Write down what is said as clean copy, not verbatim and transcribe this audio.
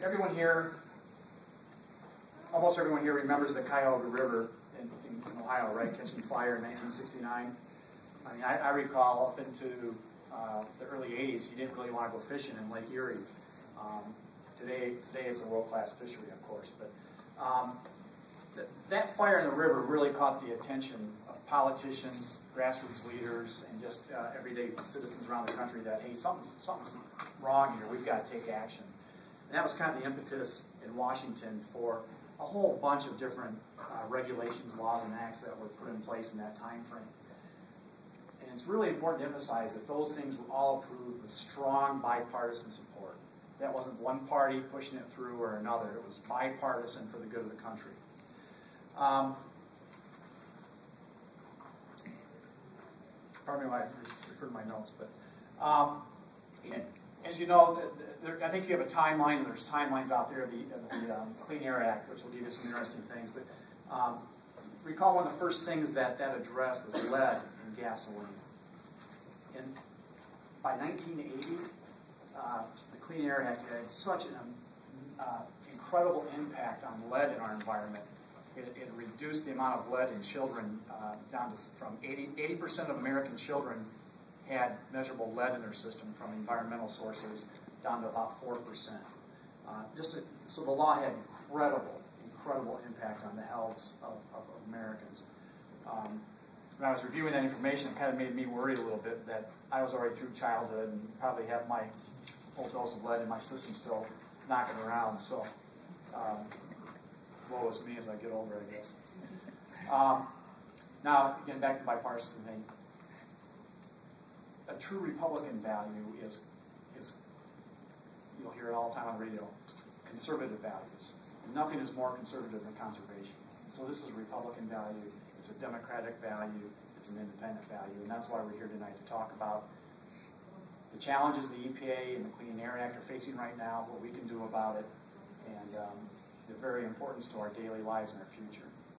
everyone here, almost everyone here remembers the Cuyahoga River in Ohio, right, catching fire in 1969. I mean, I recall up into the early 80s, you didn't really want to go fishing in Lake Erie. Today it's a world-class fishery, of course, but that fire in the river really caught the attention of politicians, grassroots leaders, and just everyday citizens around the country that, hey, something's wrong here, we've got to take action. And that was kind of the impetus in Washington for a whole bunch of different regulations, laws, and acts that were put in place in that time frame. And it's really important to emphasize that those things were all approved with strong bipartisan support. That wasn't one party pushing it through or another. It was bipartisan for the good of the country. Pardon me when I refer to my notes, but as you know, I think you have a timeline, and there's timelines out there of the Clean Air Act, which will give you some interesting things. But recall one of the first things that addressed was lead in gasoline. And by 1980, the Clean Air Act had such an incredible impact on lead in our environment. It reduced the amount of lead in children down to from 80% of American children had measurable lead in their system from environmental sources down to about 4%. So the law had incredible impact on the health of Americans. When I was reviewing that information, it kind of made me worried a little bit that I was already through childhood and probably have my whole dose of lead in my system still knocking around. So woe is me as I get older, I guess. Now, again, back to bipartisan thing. A true Republican value is you'll hear it all the time on radio, conservative values. And nothing is more conservative than conservation. So this is a Republican value, it's a Democratic value, it's an independent value, and that's why we're here tonight to talk about the challenges the EPA and the Clean Air Act are facing right now, what we can do about it, and the very importance to our daily lives and our future.